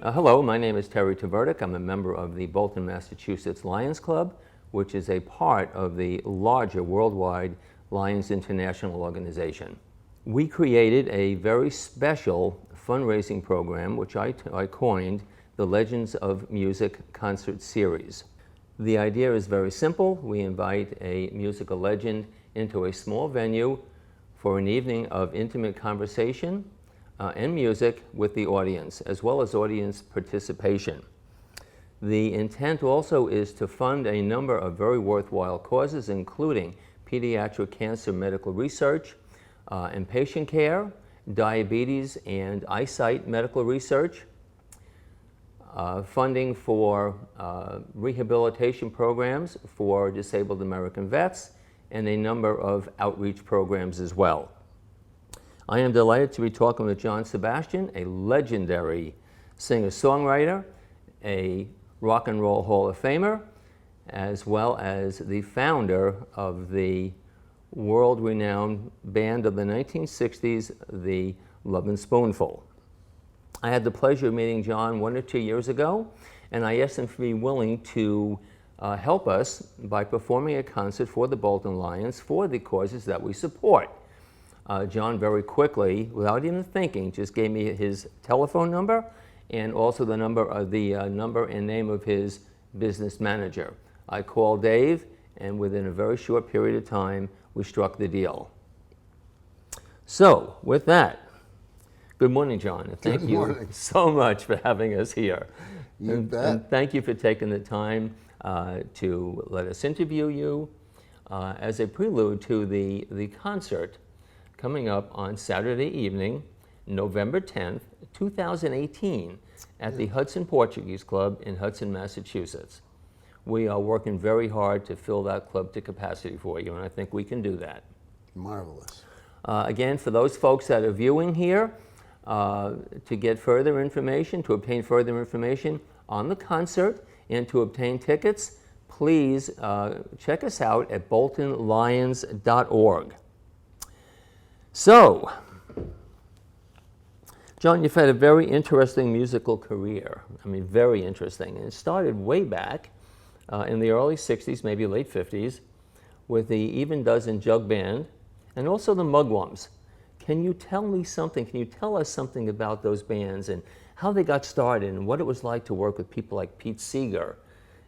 Hello, my name is Terry Tverdik. I'm a member of the Bolton, Massachusetts Lions Club, which is a part of the larger worldwide Lions International organization. We created a very special fundraising program, which I coined the Legends of Music Concert Series. The idea is very simple. We invite a musical legend into a small venue for an evening of intimate conversation and music with the audience, as well as audience participation. The intent also is to fund a number of very worthwhile causes, including pediatric cancer medical research and patient care, diabetes and eyesight medical research, funding for rehabilitation programs for disabled American vets, and a number of outreach programs as well. I am delighted to be talking with John Sebastian, a legendary singer-songwriter, a Rock and Roll Hall of Famer, as well as the founder of the world-renowned band of the 1960s, the Lovin Spoonful. I had the pleasure of meeting John 1 or 2 years ago, and I asked him to be willing to help us by performing a concert for the Bolton Lions for the causes that we support. John very quickly, without even thinking, just gave me his telephone number and also the number and name of his business manager. I called Dave, and within a very short period of time, we struck the deal. So, with that, good morning, John. Thank you so much for having us here. You bet. And thank you for taking the time to let us interview you as a prelude to the concert coming up on Saturday evening, November 10th, 2018, at the Hudson Portuguese Club in Hudson, Massachusetts. We are working very hard to fill that club to capacity for you, and I think we can do that. Marvelous. Again, for those folks that are viewing here, to get further information, to obtain further information on the concert and to obtain tickets, please check us out at boltonlions.org. So, John, you've had a very interesting musical career. I mean, very interesting. And it started way back in the early 60s, maybe late 50s, with the Even Dozen Jug Band and also the Mugwumps. Can you tell me something? Can you tell us something about those bands and how they got started and what it was like to work with people like Pete Seeger?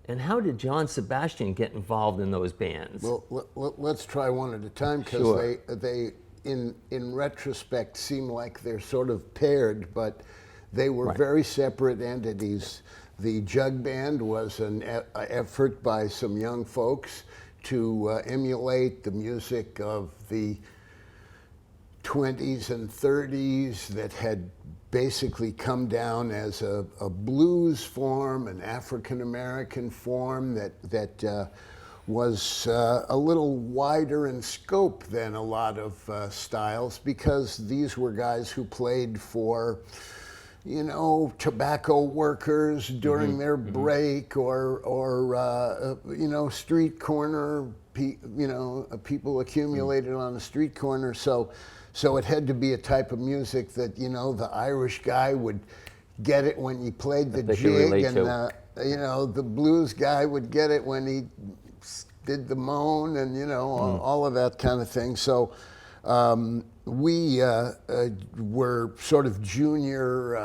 And how did John Sebastian get involved in those bands? Well, let's try one at a time, because Sure. they in retrospect seem like they're sort of paired, but they were Right. very separate entities. The Jug Band was an effort by some young folks to emulate the music of the 20s and 30s that had basically come down as a blues form, an African-American form that was a little wider in scope than a lot of styles, because these were guys who played for, you know, tobacco workers during their break, or you know, street corner, people accumulated on a street corner. So it had to be a type of music that, you know, the Irish guy would get it when he played the jig, and you know, the blues guy would get it when he did the moan, and you know, all of that kind of thing. So we were sort of junior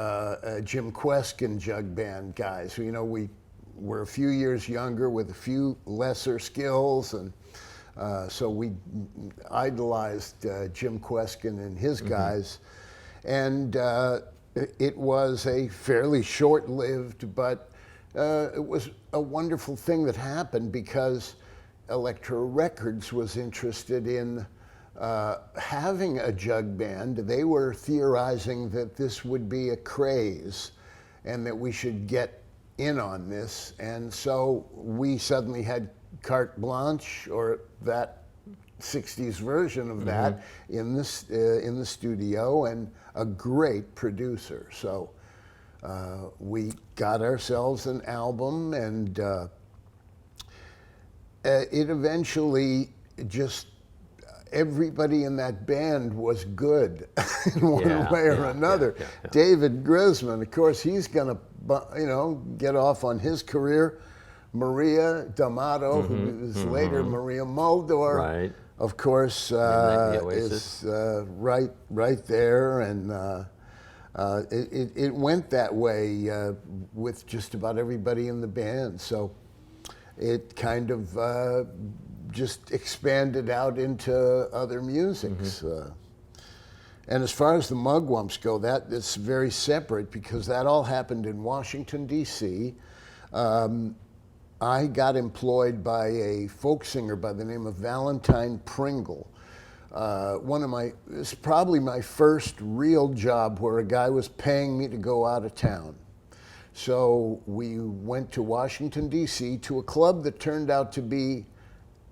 Jim Kweskin Jug Band guys. You know, we were a few years younger with a few lesser skills, and so we idolized Jim Kweskin and his guys. And it was a fairly short-lived, but it was a wonderful thing that happened, because Elektra Records was interested in having a jug band. They were theorizing that this would be a craze and that we should get in on this. And so we suddenly had carte blanche, or that 60s version of that, in the studio, and a great producer. So we got ourselves an album, and it eventually just, everybody in that band was good in one way or another. David Grisman, of course, he's going to get off on his career. Maria D'Amato, who was later Maria Muldaur, Right. of course, The Oasis. is right there, and it went that way with just about everybody in the band. So it kind of just expanded out into other musics. And as far as the Mugwumps go, that's very separate because that all happened in Washington, D.C. I got employed by a folk singer by the name of Valentine Pringle. It's probably my first real job where a guy was paying me to go out of town. So we went to Washington, D.C. to a club that turned out to be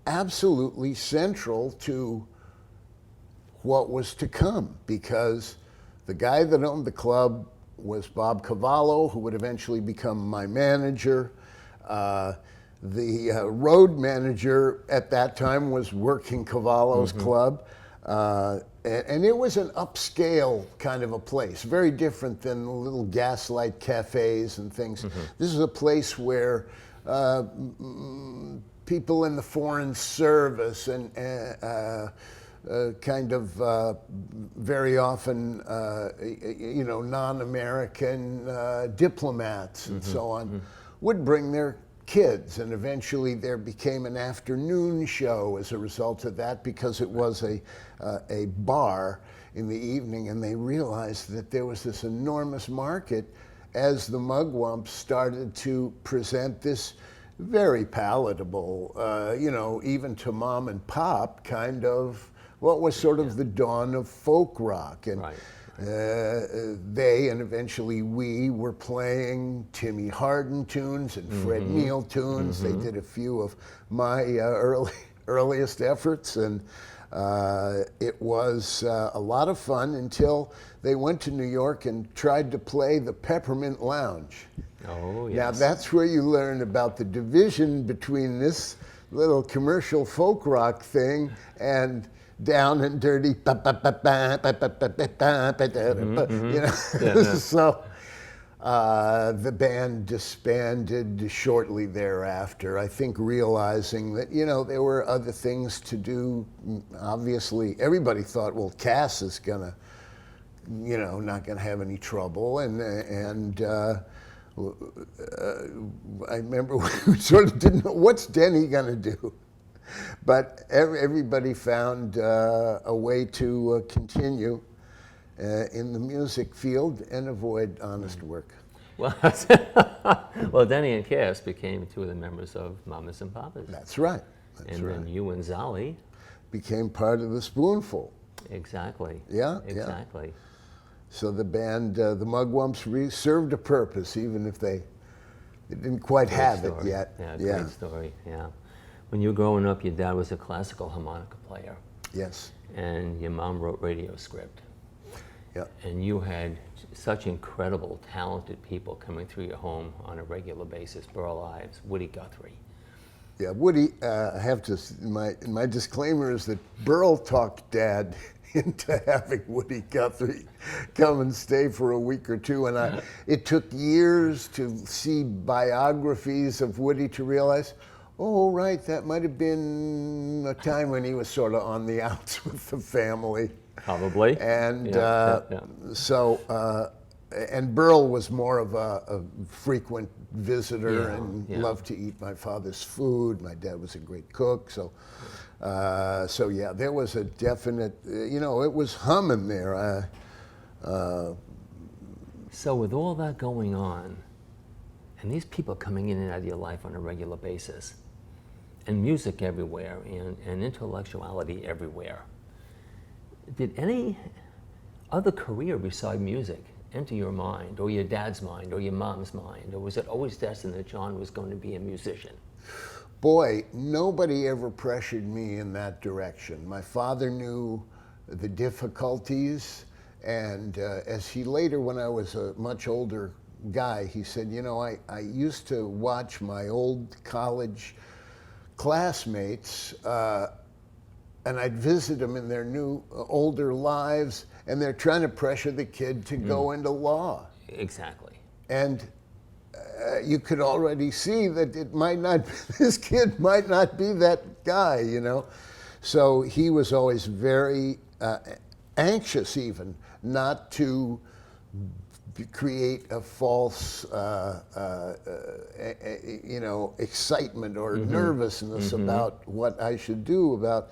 absolutely central to what was to come, because the guy that owned the club was Bob Cavallo, who would eventually become my manager. The road manager at that time was working Cavallo's club. And it was an upscale kind of a place, very different than the little gaslight cafes and things. This is a place where people in the foreign service and very often, non-American diplomats and so on would bring their kids, and eventually there became an afternoon show as a result of that, because it was a bar in the evening, and they realized that there was this enormous market as the Mugwumps started to present this very palatable, even to mom and pop kind of what was sort of the dawn of folk rock. And they, and eventually we, were playing Timmy Hardin tunes and Fred Neil tunes. They did a few of my earliest efforts, and it was a lot of fun until they went to New York and tried to play the Peppermint Lounge. Oh, yes. Now that's where you learn about the division between this little commercial folk rock thing and down and dirty, So the band disbanded shortly thereafter, I think realizing that, there were other things to do. Obviously, everybody thought, well, Cass is gonna, not gonna have any trouble. And I remember we sort of didn't know, what's Denny gonna do? But everybody found a way to continue in the music field and avoid honest work. Well, Denny and Cass became two of the members of Mamas and Papas. That's right. Then you and Zolly became part of the Spoonful. Exactly. Yeah. Exactly. Yeah. So the band, the Mugwumps, served a purpose, even if they didn't quite have it yet. Yeah, great story. Yeah. When you were growing up, your dad was a classical harmonica player. Yes. And your mom wrote radio script. Yeah. And you had such incredible, talented people coming through your home on a regular basis. Burl Ives, Woody Guthrie. Yeah, Woody, I have to, my disclaimer is that Burl talked Dad into having Woody Guthrie come and stay for a week or two. And it took years to see biographies of Woody to realize, oh, right, that might have been a time when he was sort of on the outs with the family. Probably. And and Burl was more of a frequent visitor and loved to eat my father's food. My dad was a great cook, so there was a definite, it was humming there. So with all that going on, and these people coming in and out of your life on a regular basis, and music everywhere, and intellectuality everywhere, did any other career beside music enter your mind, or your dad's mind, or your mom's mind, or was it always destined that John was going to be a musician? Boy, nobody ever pressured me in that direction. My father knew the difficulties, and as he later, when I was a much older guy, he said, I used to watch my old college classmates, and I'd visit them in their new, older lives, and they're trying to pressure the kid to go into law. Exactly. And you could already see that it might not, this kid might not be that guy, you know. So he was always very anxious, even not to create a false, you know, excitement or nervousness about what I should do about.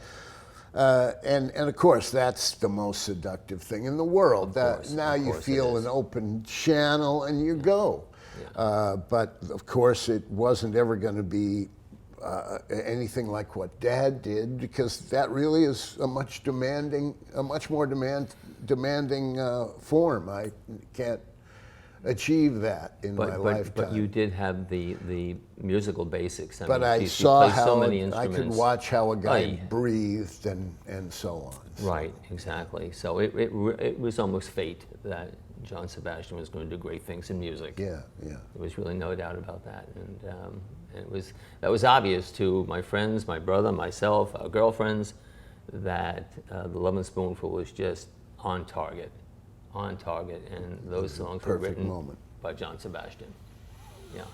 And of course, that's the most seductive thing in the world. Now you feel an open channel and you go. Yeah. But of course, it wasn't ever going to be anything like what Dad did, because that really is a much more demanding form. I can't achieve that in my lifetime. But you did have the musical basics. I saw how I could watch how a guy breathed and so on. So. Right, exactly. So it was almost fate that John Sebastian was going to do great things in music. Yeah. There was really no doubt about that, and that was obvious to my friends, my brother, myself, our girlfriends, that the Lovin Spoonful was just on target, and those songs were written by John Sebastian. Yeah,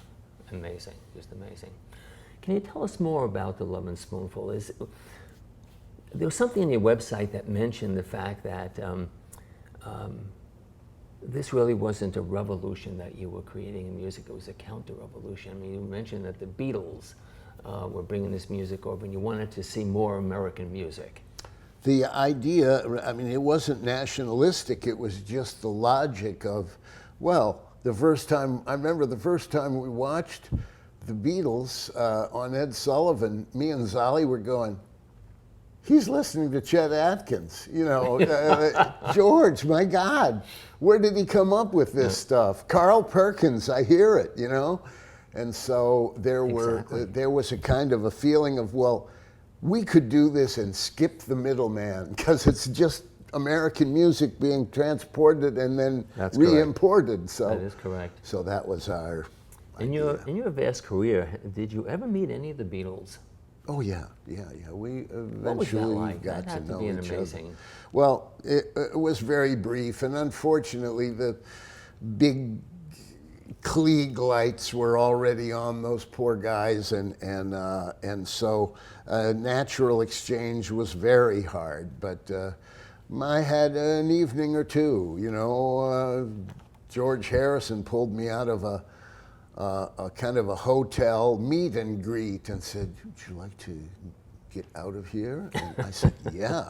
amazing, just amazing. Can you tell us more about the Lovin Spoonful? There was something on your website that mentioned the fact that this really wasn't a revolution that you were creating in music, it was a counter-revolution. I mean, you mentioned that the Beatles were bringing this music over, and you wanted to see more American music. The idea, I mean, it wasn't nationalistic, it was just the logic of, well, I remember the first time we watched the Beatles on Ed Sullivan, me and Zolly were going, he's listening to Chet Atkins, you know, George, my God, where did he come up with this stuff? Carl Perkins, I hear it, you know? And so there was a kind of a feeling of, well, we could do this and skip the middleman, because it's just American music being transported and then re-imported. So that is correct. So that was our idea. In your vast career, did you ever meet any of the Beatles? Oh yeah. We eventually got to know each other. Well, it was very brief, and unfortunately, the big Klieg lights were already on those poor guys, and so natural exchange was very hard. But I had an evening or two. You know, George Harrison pulled me out of a kind of a hotel meet and greet and said, "Would you like to get out of here?" And I said, "Yeah."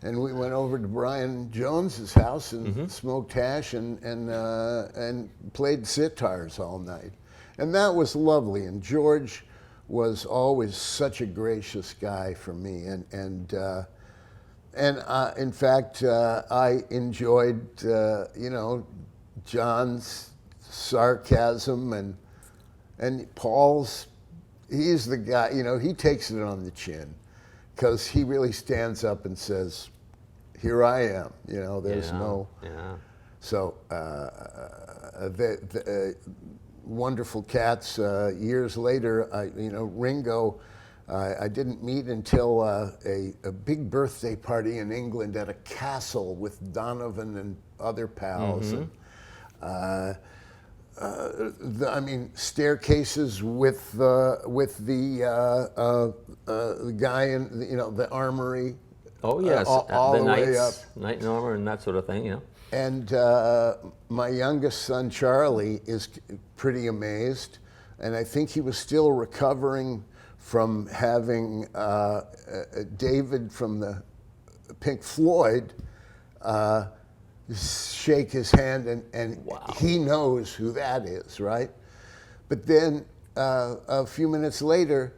And we went over to Brian Jones's house and smoked hash and played sitars all night, and that was lovely. And George was always such a gracious guy for me, and in fact I enjoyed you know, John's sarcasm and Paul's. He's the guy, you know, he takes it on the chin, because he really stands up and says, "Here I am." You know, there's no. Yeah. So the wonderful cats. Years later, you know, Ringo, I didn't meet until a big birthday party in England at a castle with Donovan and other pals. I mean, staircases with the guy in, you know, the armory. Oh yes, all the way up. Knight in armor and that sort of thing, you know. And my youngest son Charlie is pretty amazed, and I think he was still recovering from having David from the Pink Floyd shake his hand, and wow. He knows who that is, right? But then a few minutes later,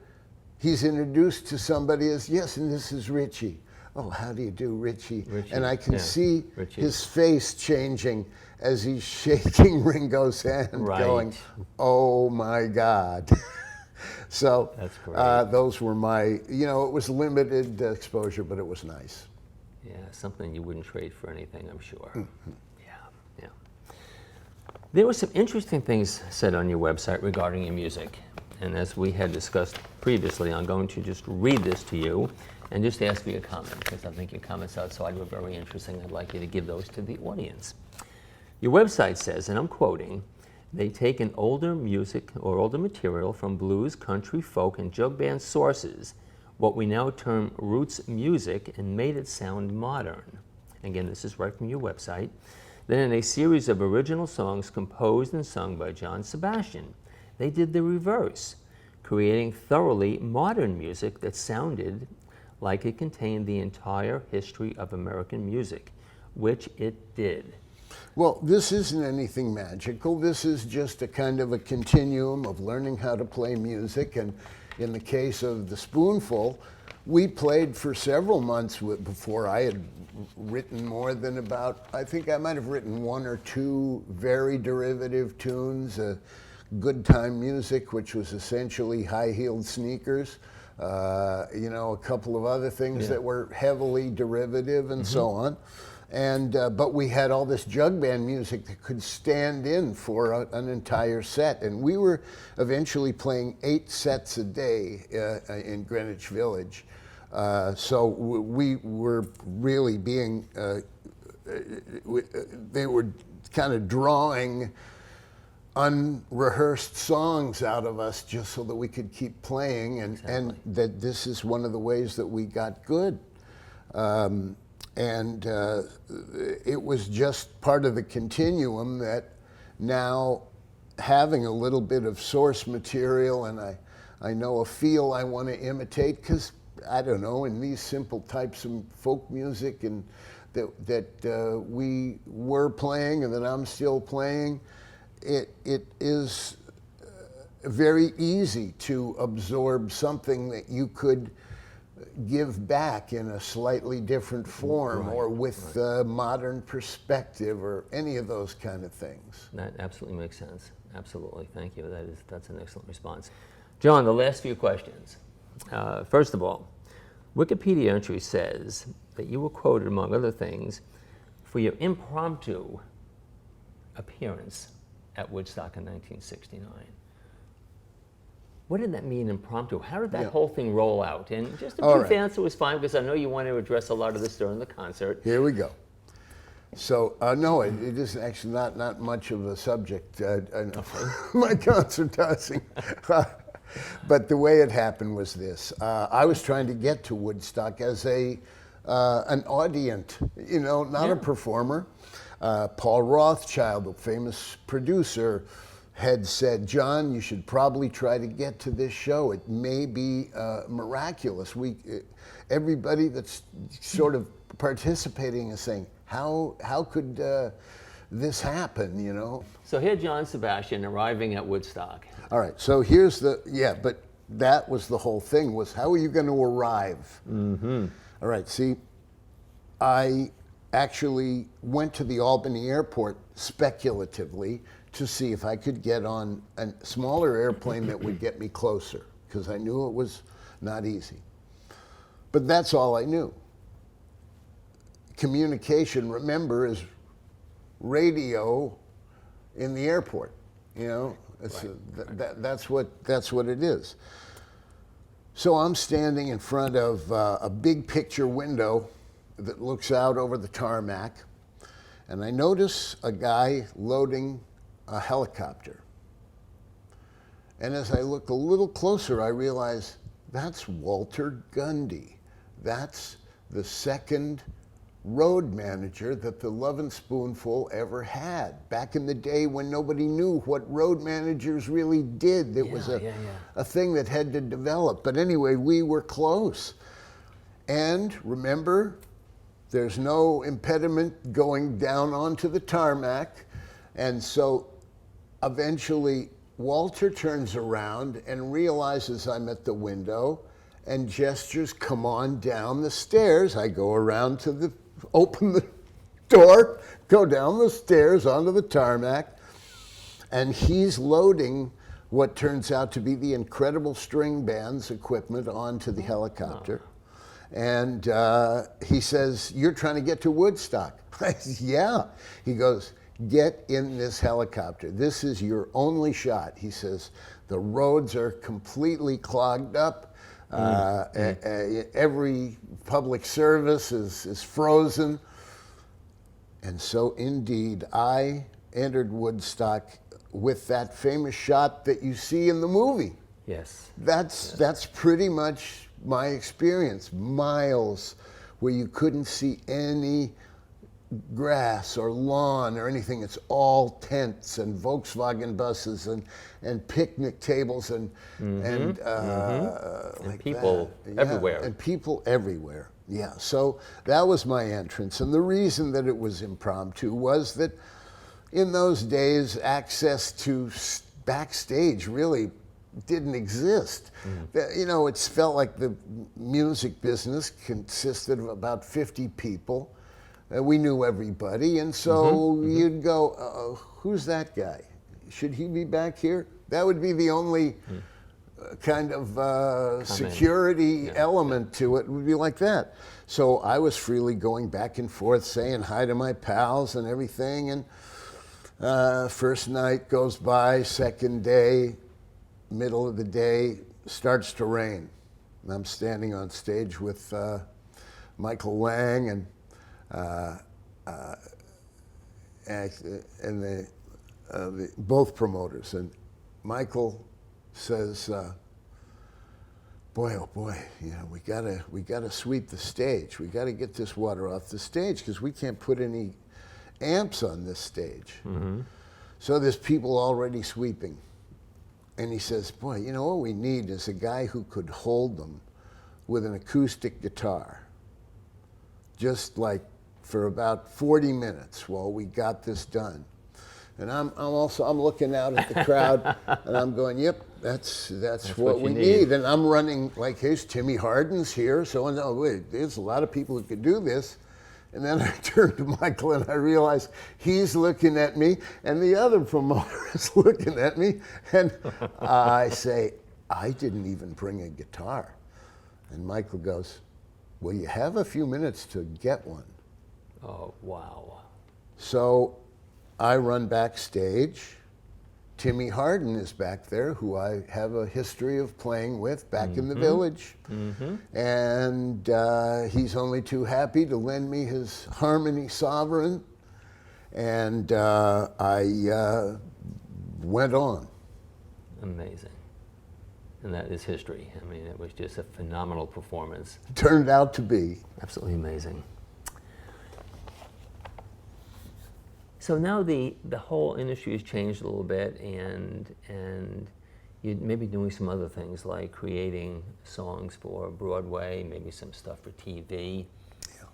he's introduced to somebody as, "Yes, and this is Richie." "Oh, how do you do, Richie?" And I can see his face changing as he's shaking Ringo's hand, going, "Oh my God." So that's great. Those were my, you know, it was limited exposure, but it was nice. Yeah, something you wouldn't trade for anything, I'm sure. Yeah. There were some interesting things said on your website regarding your music. And as we had discussed previously, I'm going to just read this to you and just ask you a comment, because I think your comments outside were very interesting. I'd like you to give those to the audience. Your website says, and I'm quoting, They take an older music or older material from blues, country, folk, and jug band sources, what we now term roots music, and made it sound modern. Again, this is right from your website. Then in a series of original songs composed and sung by John Sebastian, they did the reverse, creating thoroughly modern music that sounded like it contained the entire history of American music, which it did. Well, this isn't anything magical. This is just a kind of a continuum of learning how to play music. And in the case of the Spoonful, we played for several months before I had written more than about, I think I might have written one or two very derivative tunes, Good Time Music, which was essentially high-heeled sneakers, you know, a couple of other things that were heavily derivative and so on. And but we had all this jug band music that could stand in for an entire set, and we were eventually playing 8 sets a day in Greenwich Village. So we were really being, they were kind of drawing unrehearsed songs out of us just so that we could keep playing, and that this is one of the ways that we got good. And it was just part of the continuum that now, having a little bit of source material, and I know a feel I want to imitate, because I don't know, in these simple types of folk music and that we were playing and that I'm still playing, it is very easy to absorb something that you could give back in a slightly different form, or with modern perspective, or any of those kind of things. That absolutely makes sense. Absolutely, thank you. That's an excellent response. John, the last few questions. First of all, Wikipedia entry says that you were quoted, among other things, for your impromptu appearance at Woodstock in 1969. What did that mean, impromptu? How did that whole thing roll out? And just a brief answer was fine, because I know you want to address a lot of this during the concert. Here we go. So, no, it is actually not much of a subject. My concertizing. But the way it happened was this. I was trying to get to Woodstock as an audience, you know, not a performer. Paul Rothschild, the famous producer, had said, John, you should probably try to get to this show. It may be miraculous. Everybody that's sort of participating is saying, how could this happen, you know? So here John Sebastian arriving at Woodstock. All right, so here's but that was the whole thing, was how are you going to arrive? Mm-hmm. All right, see, I actually went to the Albany airport speculatively to see if I could get on a smaller airplane that would get me closer, because I knew it was not easy. But that's all I knew. Communication, remember, is radio in the airport. You know, that's what it is. So I'm standing in front of a big picture window that looks out over the tarmac, and I notice a guy loading a helicopter. And as I look a little closer, I realize that's Walter Gundy. That's the second road manager that the Lovin Spoonful ever had. Back in the day when nobody knew what road managers really did. It was a thing that had to develop. But anyway, we were close. And remember, there's no impediment going down onto the tarmac. And so eventually Walter turns around and realizes I'm at the window and gestures, come on down the stairs. I go around open the door, go down the stairs onto the tarmac, and he's loading what turns out to be the incredible string band's equipment onto the helicopter. And he says, you're trying to get to Woodstock. I said, yeah. He goes, get in this helicopter. This is your only shot. He says, the roads are completely clogged up. Every public service is frozen. And so indeed, I entered Woodstock with that famous shot that you see in the movie. Yes. That's pretty much my experience. Miles where you couldn't see any grass or lawn or anything. It's all tents and Volkswagen buses and picnic tables and like people that. everywhere. And people everywhere. Yeah. So that was my entrance, and the reason that it was impromptu was that in those days access to backstage really didn't exist. You know, it felt like the music business consisted of about 50 people. We knew everybody, and so you'd go, who's that guy? Should he be back here? That would be the only kind of security element to it, would be like that. So I was freely going back and forth, saying hi to my pals and everything, and first night goes by, second day, middle of the day, starts to rain. And I'm standing on stage with Michael Lang and both promoters, and Michael says, "Boy, oh boy, you know, we gotta sweep the stage. We gotta get this water off the stage because we can't put any amps on this stage." So there's people already sweeping, and he says, "Boy, you know what we need is a guy who could hold them with an acoustic guitar, just like for about 40 minutes while we got this done." And I'm looking out at the crowd and I'm going, "Yep, that's what we need." And I'm running like, "Here's Timmy Hardin's here, so and oh wait, there's a lot of people who could do this." And then I turned to Michael and I realized he's looking at me and the other promoter is looking at me, and I say, "I didn't even bring a guitar." And Michael goes, "Well, you have a few minutes to get one." Oh, wow. So I run backstage. Timmy Hardin is back there, who I have a history of playing with back in the Village. And he's only too happy to lend me his Harmony Sovereign. And I went on. Amazing. And that is history. I mean, it was just a phenomenal performance. Turned out to be. Absolutely amazing. So now the whole industry has changed a little bit, and you may be doing some other things like creating songs for Broadway, maybe some stuff for TV. Yeah.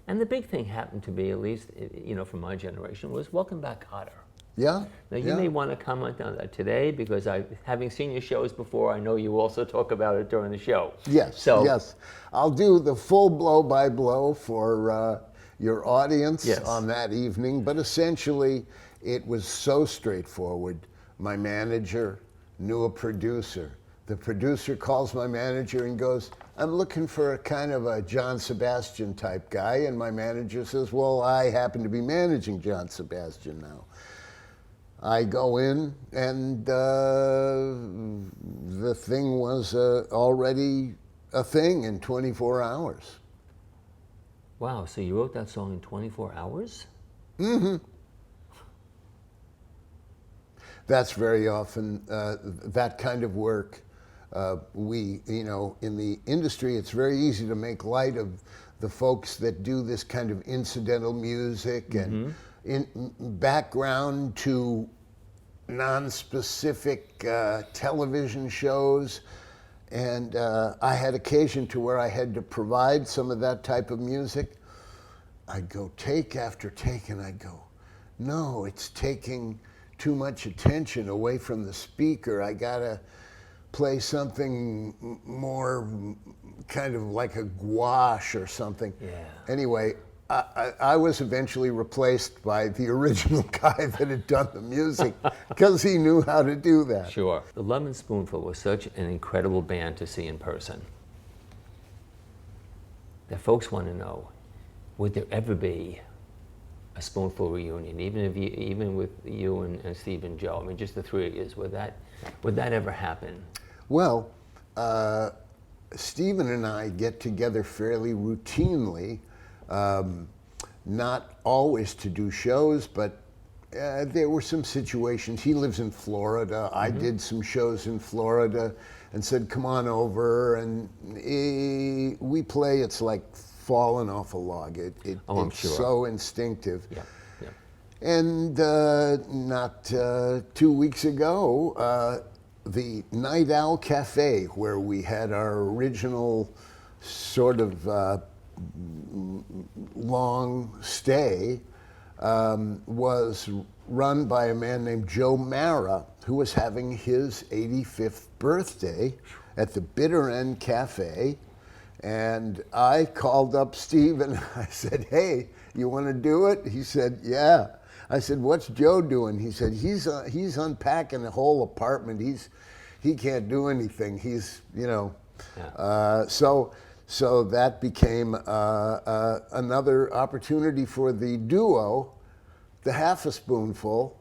And the big thing happened to be, at least, you know, from my generation, was Welcome Back, Kotter. Yeah. Now you may want to comment on that today, because having seen your shows before, I know you also talk about it during the show. Yes. So, yes. I'll do the full blow by blow for your audience on that evening, but essentially it was so straightforward. My manager knew a producer. The producer calls my manager and goes, "I'm looking for a kind of a John Sebastian type guy," and my manager says, "Well, I happen to be managing John Sebastian now." I go in, and the thing was already a thing in 24 hours. wow, so you wrote that song in 24 hours? That's very often that kind of work. You know, in the industry, it's very easy to make light of the folks that do this kind of incidental music and in background to non-specific television shows. And I had occasion to where I had to provide some of that type of music. I'd go take after take, and I'd go, "No, it's taking too much attention away from the speaker. I gotta play something more kind of like a gouache or something." Yeah. Anyway, I was eventually replaced by the original guy that had done the music because he knew how to do that. Sure. The Lovin Spoonful was such an incredible band to see in person that folks want to know, would there ever be a Spoonful reunion, even with you and Steve and Joe? I mean, just the three of you. Would that ever happen? Well, Stephen and I get together fairly routinely, not always to do shows, but there were some situations. He lives in Florida. I did some shows in Florida and said, come on over. And we play, it's like falling off a log. I'm it's sure. so instinctive. Yeah, yeah. And not 2 weeks ago, the Night Owl Cafe, where we had our original sort of long stay, was run by a man named Joe Mara, who was having his 85th birthday at the Bitter End Cafe. And I called up Steve and I said, hey, you want to do it? He said, yeah. I said, what's Joe doing? He said, he's unpacking the whole apartment. He can't do anything. He's, you know. Yeah. So that became another opportunity for the duo, the Half a Spoonful,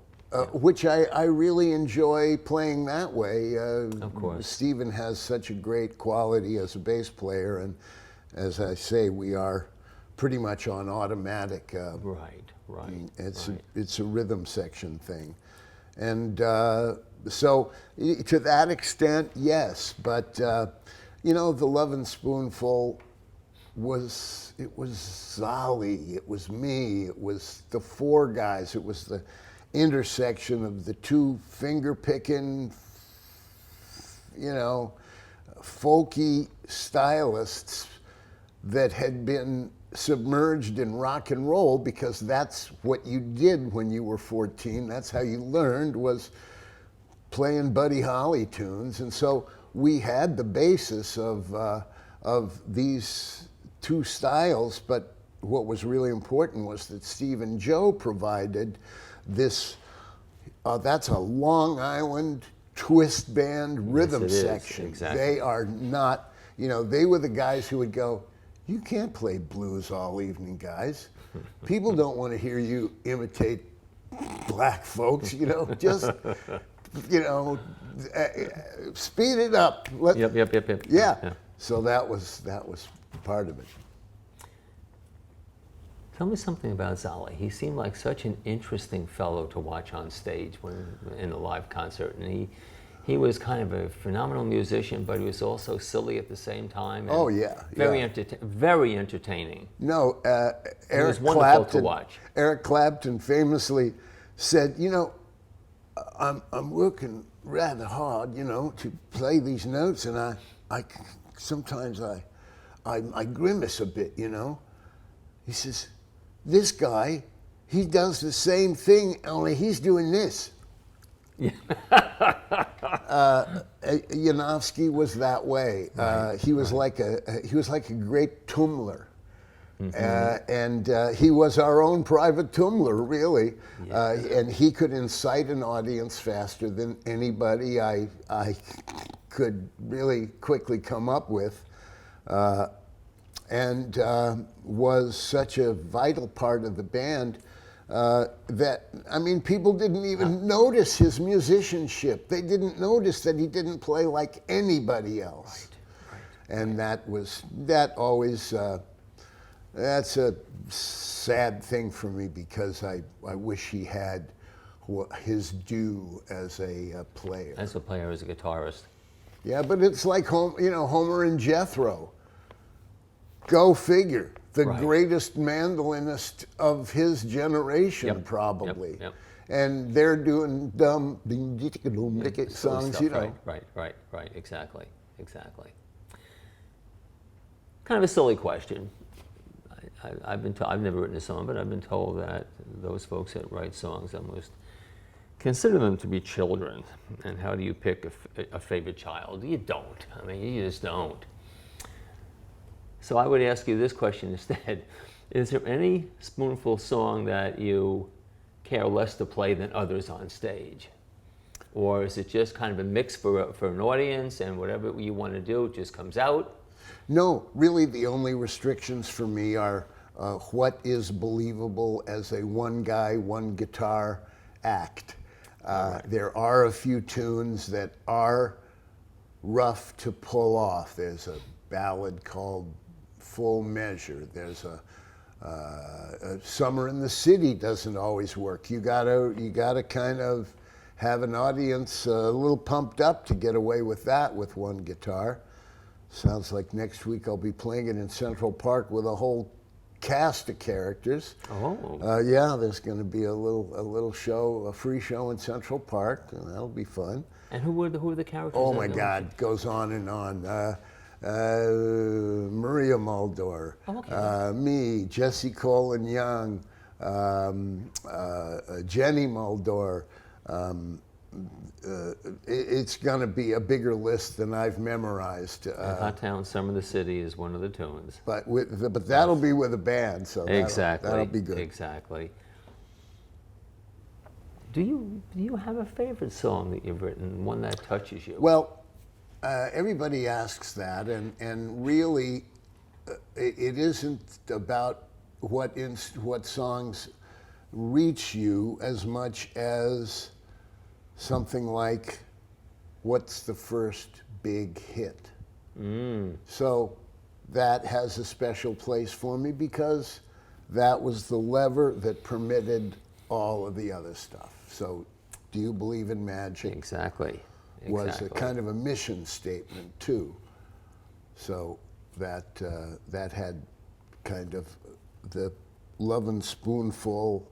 which I really enjoy playing that way. Of course. Stephen has such a great quality as a bass player, and as I say, we are pretty much on automatic. Right. It's a rhythm section thing, and so to that extent, yes. But you know, the Lovin Spoonful was Zolly, it was me, it was the four guys, it was the intersection of the two finger-picking, you know, folky stylists that had been submerged in rock and roll, because that's what you did when you were 14. That's how you learned, was playing Buddy Holly tunes. And so we had the basis of these two styles, but what was really important was that Steve and Joe provided this, that's a Long Island twist band rhythm Yes, it is. section. Exactly. They are not, you know, they were the guys who would go, you can't play blues all evening, guys. People don't want to hear you imitate black folks, you know, just, you know, speed it up. Yep. Yeah. So that was part of it. Tell me something about Zolly. He seemed like such an interesting fellow to watch on stage when in a live concert, and he was kind of a phenomenal musician, but he was also silly at the same time. And Oh yeah, very yeah. very entertaining. No, Eric was wonderful Clapton. to watch. Eric Clapton famously said, you know, I'm working rather hard, you know, to play these notes, and I sometimes I grimace a bit, you know. He says, this guy, he does the same thing, only he's doing this. Yeah. Janoski was that way. He was like a great tumbler, and he was our own private tumbler, really. Yeah. And he could incite an audience faster than anybody I could really quickly come up with, and was such a vital part of the band. That, I mean, people didn't even notice his musicianship. They didn't notice that he didn't play like anybody else. Right. And that always, that's a sad thing for me, because I wish he had his due as a player. As a player, as a guitarist. Yeah, but it's like Homer and Jethro. Go figure. The greatest mandolinist of his generation, probably. Yep. And they're doing dumb songs, you know. Right, exactly. Kind of a silly question. I've never written a song, but I've been told that those folks that write songs almost consider them to be children. And how do you pick a favorite child? You don't. I mean, you just don't. So I would ask you this question instead. Is there any Spoonful song that you care less to play than others on stage? Or is it just kind of a mix for an audience, and whatever you want to do just comes out? No, really the only restrictions for me are what is believable as a one guy, one guitar act. There are a few tunes that are rough to pull off. There's a ballad called Full Measure. There's Summer in the City doesn't always work. You gotta kind of have an audience a little pumped up to get away with that with one guitar. Sounds like next week I'll be playing it in Central Park with a whole cast of characters. Oh. Yeah, there's going to be a little show, a free show in Central Park, and that'll be fun. And who are the characters? Oh my God, goes on and on. Maria Muldaur, me, Jesse Colin Young, Jenny Muldaur. It's going to be a bigger list than I've memorized. Hot Town, Summer in the City is one of the tunes. But that'll be with a band, so that'll be good. Exactly. Do you have a favorite song that you've written, one that touches you? Well, everybody asks that, and really, it isn't about what songs reach you as much as something like, what's the first big hit? So that has a special place for me because that was the lever that permitted all of the other stuff. So, Do You Believe in Magic? Exactly. Was a kind of a mission statement too. So that had kind of the Lovin Spoonful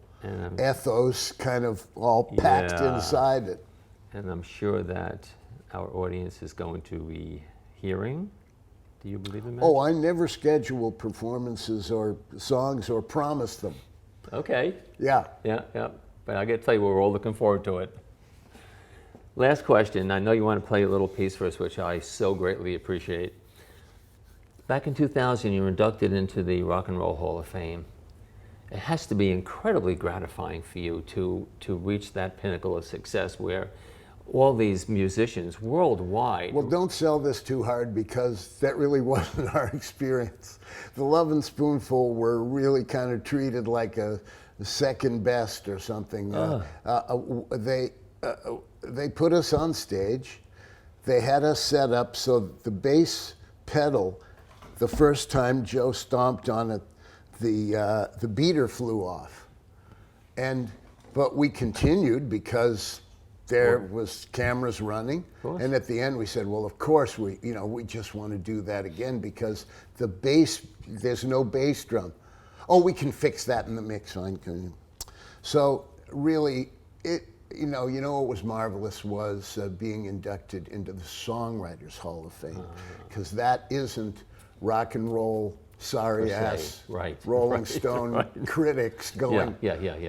ethos kind of all packed inside it. And I'm sure that our audience is going to be hearing Do You Believe in Magic? Oh, I never schedule performances or songs or promise them. Okay. Yeah. Yeah. But I got to tell you, we're all looking forward to it. Last question. I know you want to play a little piece for us, which I so greatly appreciate. Back in 2000, you were inducted into the Rock and Roll Hall of Fame. It has to be incredibly gratifying for you to reach that pinnacle of success where all these musicians worldwide... Well, don't sell this too hard because that really wasn't our experience. The Lovin Spoonful were really kind of treated like a second best or something. They put us on stage. They had us set up so the bass pedal, the first time Joe stomped on it, the beater flew off. But we continued because there was cameras running. And at the end we said, well, of course we just want to do that again because the bass, there's no bass drum. Oh, we can fix that in the mix. So really, what was marvelous was being inducted into the Songwriters Hall of Fame, because that isn't rock and roll sorry ass Rolling Stone critics going.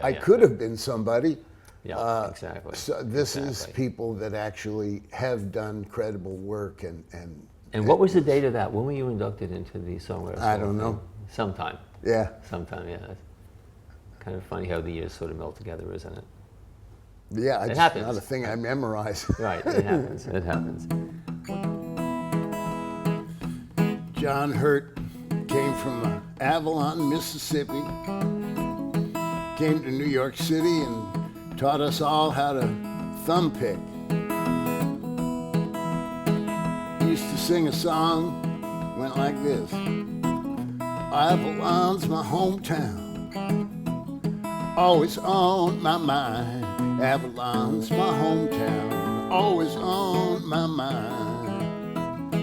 I could have been somebody. Yeah, exactly. So this is people that actually have done credible work and what was the date of that? When were you inducted into the Songwriters Hall? I don't know. Sometime. Yeah. Sometime. Yeah. It's kind of funny how the years sort of melt together, isn't it? Yeah, it's not a thing I memorize. Right, it happens. It happens. John Hurt came from Avalon, Mississippi. Came to New York City and taught us all how to thumb pick. He used to sing a song, went like this. Avalon's my hometown, always on my mind. Avalon's my hometown, always on my mind.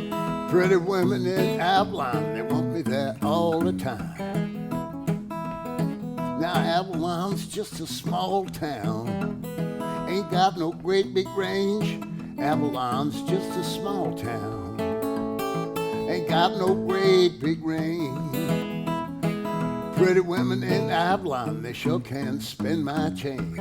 Pretty women in Avalon, they want me there all the time. Now Avalon's just a small town, ain't got no great big range. Avalon's just a small town, ain't got no great big range. Pretty women in Avalon, they sure can spin my change.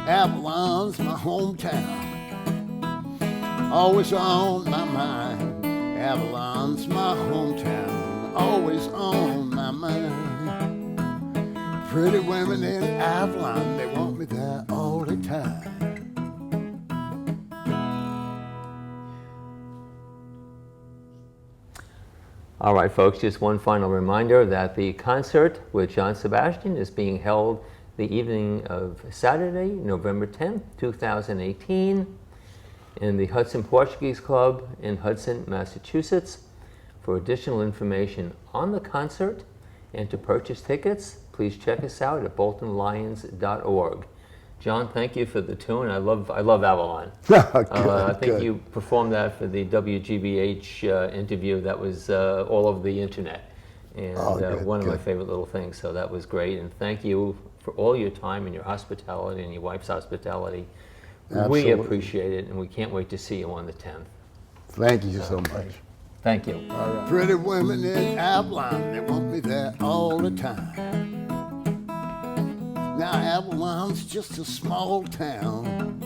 Avalon's my hometown, always on my mind. Avalon's my hometown, always on my mind. Pretty women in Avalon, they want me there all the time. All right, folks, just one final reminder that the concert with John Sebastian is being held the evening of Saturday, November 10th, 2018, in the Hudson Portuguese Club in Hudson, Massachusetts. For additional information on the concert and to purchase tickets, please check us out at boltonlions.org. John, thank you for the tune. I love Avalon. I think you performed that for the WGBH interview that was all over the internet, and one of my favorite little things. So that was great, and thank you for all your time and your hospitality and your wife's hospitality. Absolutely. We appreciate it, and we can't wait to see you on the 10th. Thank you so much. Thank you. Pretty women in Avalon, they want me there all the time. Now Avalon's just a small town,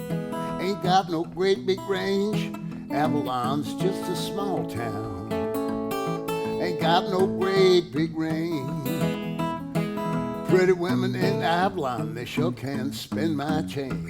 ain't got no great big range. Avalon's just a small town, ain't got no great big range. Pretty women in Avalon, they sure can spin my change.